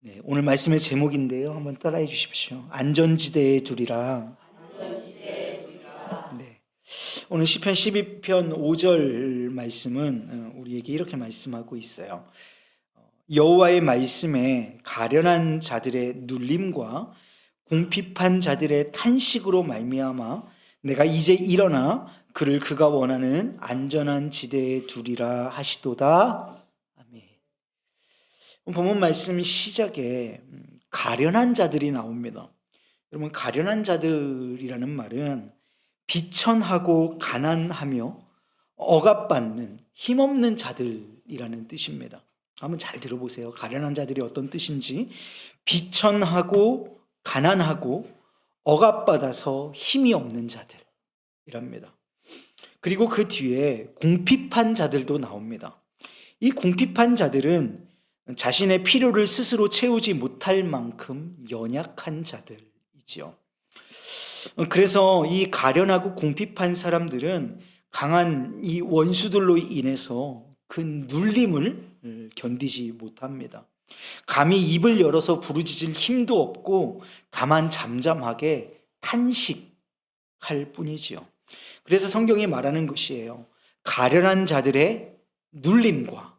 네, 오늘 말씀의 제목인데요. 한번 따라해 주십시오. 안전지대에 두리라. 네. 오늘 시편 12편 5절 말씀은 우리에게 이렇게 말씀하고 있어요. 여호와의 말씀에 가련한 자들의 눌림과 궁핍한 자들의 탄식으로 말미암아 내가 이제 일어나 그를 그가 원하는 안전한 지대에 두리라 하시도다. 아멘. 본문 말씀 시작에 가련한 자들이 나옵니다. 여러분, 가련한 자들이라는 말은 비천하고 가난하며 억압받는 힘없는 자들이라는 뜻입니다. 한번 잘 들어보세요. 가련한 자들이 어떤 뜻인지. 비천하고 가난하고 억압받아서 힘이 없는 자들이랍니다. 그리고 그 뒤에 궁핍한 자들도 나옵니다. 이 궁핍한 자들은 자신의 필요를 스스로 채우지 못할 만큼 연약한 자들이지요. 그래서 이 가련하고 궁핍한 사람들은 강한 이 원수들로 인해서 그 눌림을 견디지 못합니다. 감히 입을 열어서 부르짖을 힘도 없고 다만 잠잠하게 탄식할 뿐이지요. 그래서 성경이 말하는 것이에요. 가련한 자들의 눌림과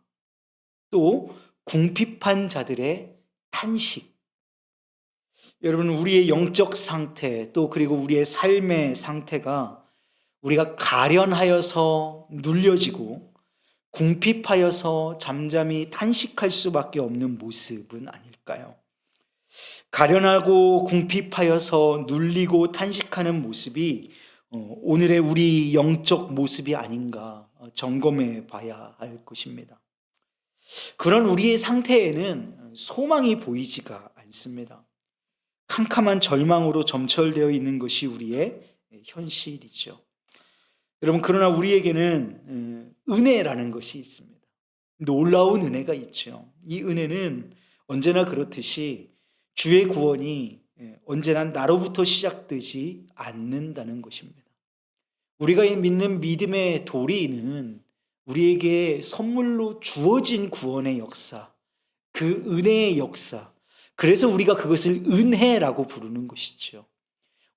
또 궁핍한 자들의 탄식. 여러분, 우리의 영적 상태 또 그리고 우리의 삶의 상태가 우리가 가련하여서 눌려지고 궁핍하여서 잠잠히 탄식할 수밖에 없는 모습은 아닐까요? 가련하고 궁핍하여서 눌리고 탄식하는 모습이 오늘의 우리 영적 모습이 아닌가 점검해 봐야 할 것입니다. 그런 우리의 상태에는 소망이 보이지가 않습니다. 캄캄한 절망으로 점철되어 있는 것이 우리의 현실이죠. 여러분, 그러나 우리에게는 은혜라는 것이 있습니다. 놀라운 은혜가 있죠. 이 은혜는 언제나 그렇듯이 주의 구원이 언제나 나로부터 시작되지 않는다는 것입니다. 우리가 믿는 믿음의 도리는 우리에게 선물로 주어진 구원의 역사, 그 은혜의 역사, 그래서 우리가 그것을 은혜라고 부르는 것이죠.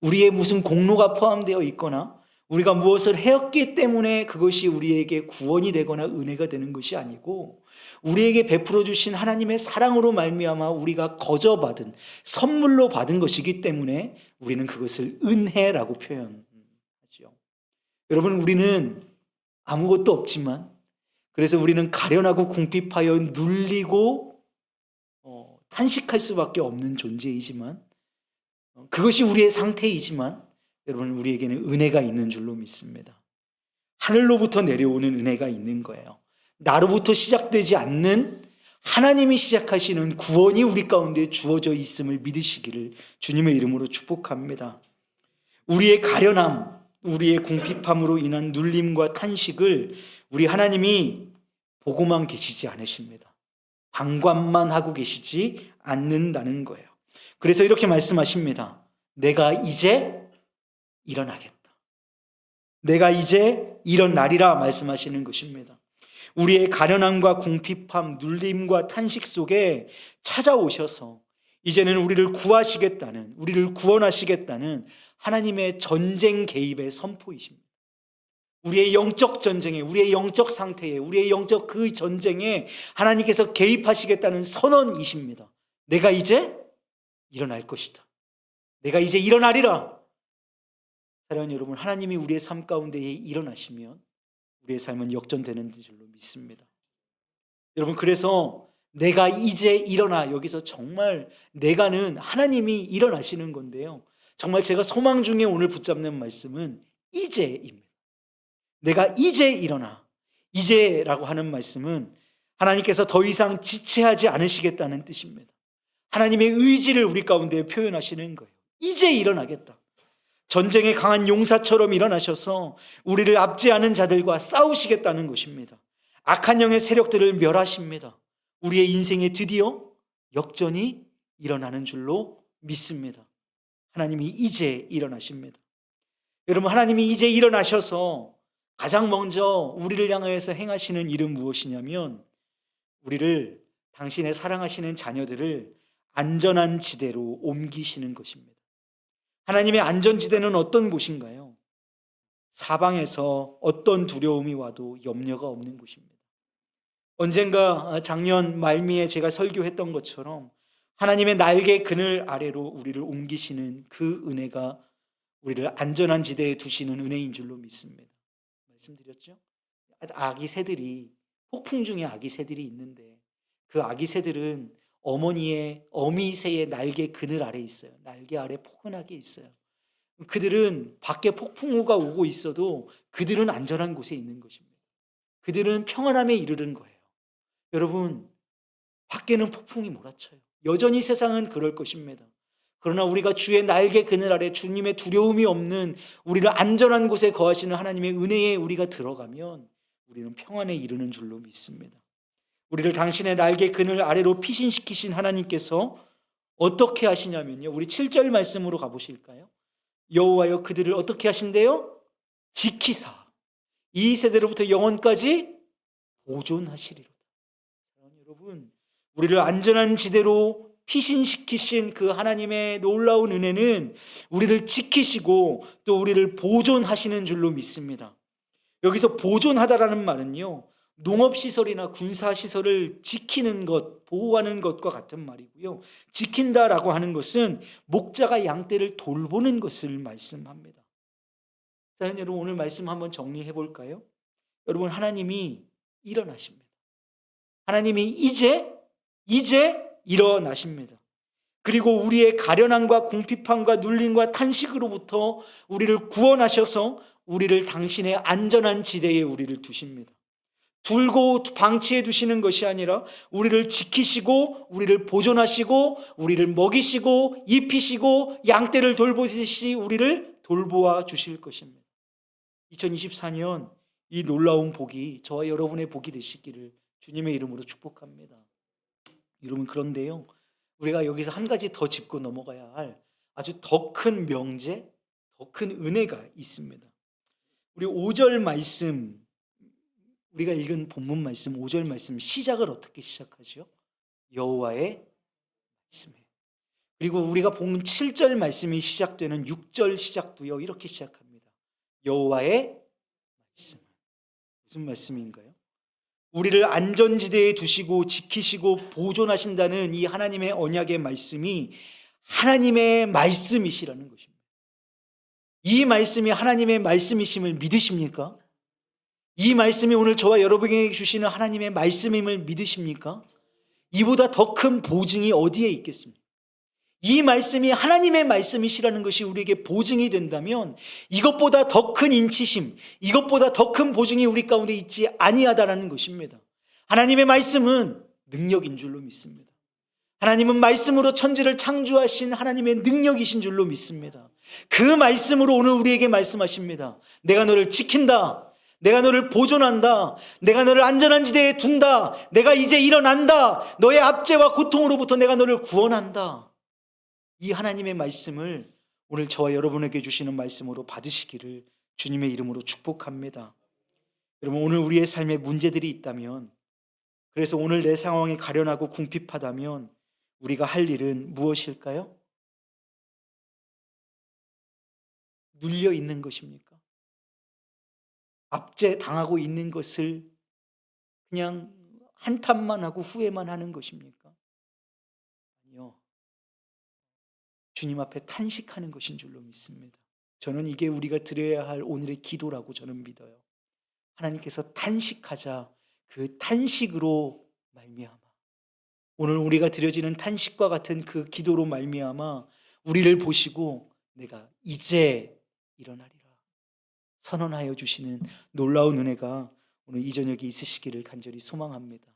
우리의 무슨 공로가 포함되어 있거나 우리가 무엇을 해왔기 때문에 그것이 우리에게 구원이 되거나 은혜가 되는 것이 아니고 우리에게 베풀어 주신 하나님의 사랑으로 말미암아 우리가 거저받은 선물로 받은 것이기 때문에 우리는 그것을 은혜라고 표현하죠. 여러분, 우리는 아무것도 없지만 그래서 우리는 가련하고 궁핍하여 눌리고 탄식할 수밖에 없는 존재이지만 그것이 우리의 상태이지만 여러분, 우리에게는 은혜가 있는 줄로 믿습니다. 하늘로부터 내려오는 은혜가 있는 거예요. 나로부터 시작되지 않는 하나님이 시작하시는 구원이 우리 가운데 주어져 있음을 믿으시기를 주님의 이름으로 축복합니다. 우리의 가련함, 우리의 궁핍함으로 인한 눌림과 탄식을 우리 하나님이 보고만 계시지 않으십니다. 방관만 하고 계시지 않는다는 거예요. 그래서 이렇게 말씀하십니다. 내가 이제 일어나겠다. 내가 이제 일어나리라 말씀하시는 것입니다. 우리의 가련함과 궁핍함, 눌림과 탄식 속에 찾아오셔서 이제는 우리를 구하시겠다는, 우리를 구원하시겠다는 하나님의 전쟁 개입의 선포이십니다. 우리의 영적 전쟁에, 우리의 영적 상태에, 우리의 영적 그 전쟁에 하나님께서 개입하시겠다는 선언이십니다. 내가 이제 일어날 것이다. 내가 이제 일어나리라. 사랑하는 여러분, 하나님이 우리의 삶 가운데 일어나시면 우리의 삶은 역전되는 줄로 믿습니다. 여러분, 그래서 내가 이제 일어나, 여기서 정말 내가는 하나님이 일어나시는 건데요. 정말 제가 소망 중에 오늘 붙잡는 말씀은 이제입니다. 내가 이제 일어나. 이제라고 하는 말씀은 하나님께서 더 이상 지체하지 않으시겠다는 뜻입니다. 하나님의 의지를 우리 가운데 표현하시는 거예요. 이제 일어나겠다. 전쟁에 강한 용사처럼 일어나셔서 우리를 압제하는 자들과 싸우시겠다는 것입니다. 악한 영의 세력들을 멸하십니다. 우리의 인생에 드디어 역전이 일어나는 줄로 믿습니다. 하나님이 이제 일어나십니다. 여러분, 하나님이 이제 일어나셔서 가장 먼저 우리를 향하여서 행하시는 일은 무엇이냐면 우리를, 당신의 사랑하시는 자녀들을 안전한 지대로 옮기시는 것입니다. 하나님의 안전지대는 어떤 곳인가요? 사방에서 어떤 두려움이 와도 염려가 없는 곳입니다. 언젠가 작년 말미에 제가 설교했던 것처럼 하나님의 날개 그늘 아래로 우리를 옮기시는 그 은혜가 우리를 안전한 지대에 두시는 은혜인 줄로 믿습니다. 말씀드렸죠? 아기 새들이, 폭풍 중에 아기 새들이 있는데 그 아기 새들은 어미새의 날개 그늘 아래 있어요. 날개 아래 포근하게 있어요. 그들은 밖에 폭풍우가 오고 있어도 그들은 안전한 곳에 있는 것입니다. 그들은 평안함에 이르는 거예요. 여러분, 밖에는 폭풍이 몰아쳐요. 여전히 세상은 그럴 것입니다. 그러나 우리가 주의 날개 그늘 아래 주님의 두려움이 없는 우리를 안전한 곳에 거하시는 하나님의 은혜에 우리가 들어가면 우리는 평안에 이르는 줄로 믿습니다. 우리를 당신의 날개 그늘 아래로 피신시키신 하나님께서 어떻게 하시냐면요. 우리 7절 말씀으로 가보실까요? 여호와여 그들을 어떻게 하신대요? 지키사 이 세대로부터 영원까지 보존하시리로다. 여러분, 우리를 안전한 지대로 피신시키신 그 하나님의 놀라운 은혜는 우리를 지키시고 또 우리를 보존하시는 줄로 믿습니다. 여기서 보존하다라는 말은요, 농업시설이나 군사시설을 지키는 것, 보호하는 것과 같은 말이고요. 지킨다라고 하는 것은 목자가 양떼를 돌보는 것을 말씀합니다. 자, 여러분 오늘 말씀 한번 정리해 볼까요? 여러분, 하나님이 일어나십니다. 하나님이 이제 일어나십니다. 그리고 우리의 가련함과 궁핍함과 눌림과 탄식으로부터 우리를 구원하셔서 우리를 당신의 안전한 지대에 우리를 두십니다. 둘고 방치해 두시는 것이 아니라 우리를 지키시고 우리를 보존하시고 우리를 먹이시고 입히시고 양떼를 돌보듯이 우리를 돌보아 주실 것입니다. 2024년 이 놀라운 복이 저와 여러분의 복이 되시기를 주님의 이름으로 축복합니다. 여러분, 그런데요, 우리가 여기서 한 가지 더 짚고 넘어가야 할 아주 더 큰 명제, 더 큰 은혜가 있습니다. 우리 5절 말씀, 우리가 읽은 본문 말씀 5절 말씀 시작을 어떻게 시작하죠? 여호와의 말씀이에요. 그리고 우리가 본 7절 말씀이 시작되는 6절 시작도요, 이렇게 시작합니다. 여호와의 말씀. 무슨 말씀인가요? 우리를 안전지대에 두시고 지키시고 보존하신다는 이 하나님의 언약의 말씀이 하나님의 말씀이시라는 것입니다. 이 말씀이 하나님의 말씀이심을 믿으십니까? 이 말씀이 오늘 저와 여러분에게 주시는 하나님의 말씀임을 믿으십니까? 이보다 더 큰 보증이 어디에 있겠습니까? 이 말씀이 하나님의 말씀이시라는 것이 우리에게 보증이 된다면 이것보다 더 큰 인치심, 이것보다 더 큰 보증이 우리 가운데 있지 아니하다라는 것입니다. 하나님의 말씀은 능력인 줄로 믿습니다. 하나님은 말씀으로 천지를 창조하신 하나님의 능력이신 줄로 믿습니다. 그 말씀으로 오늘 우리에게 말씀하십니다. 내가 너를 지킨다. 내가 너를 보존한다. 내가 너를 안전한 지대에 둔다. 내가 이제 일어난다. 너의 압제와 고통으로부터 내가 너를 구원한다. 이 하나님의 말씀을 오늘 저와 여러분에게 주시는 말씀으로 받으시기를 주님의 이름으로 축복합니다. 여러분, 오늘 우리의 삶에 문제들이 있다면, 그래서 오늘 내 상황이 가련하고 궁핍하다면 우리가 할 일은 무엇일까요? 눌려 있는 것입니까? 압제 당하고 있는 것을 그냥 한탄만 하고 후회만 하는 것입니까? 아니요. 주님 앞에 탄식하는 것인 줄로 믿습니다. 저는 이게 우리가 드려야 할 오늘의 기도라고 저는 믿어요. 하나님께서 탄식하자, 그 탄식으로 말미암아, 오늘 우리가 드려지는 탄식과 같은 그 기도로 말미암아 우리를 보시고 내가 이제 일어나리라 선언하여 주시는 놀라운 은혜가 오늘 이 저녁에 있으시기를 간절히 소망합니다.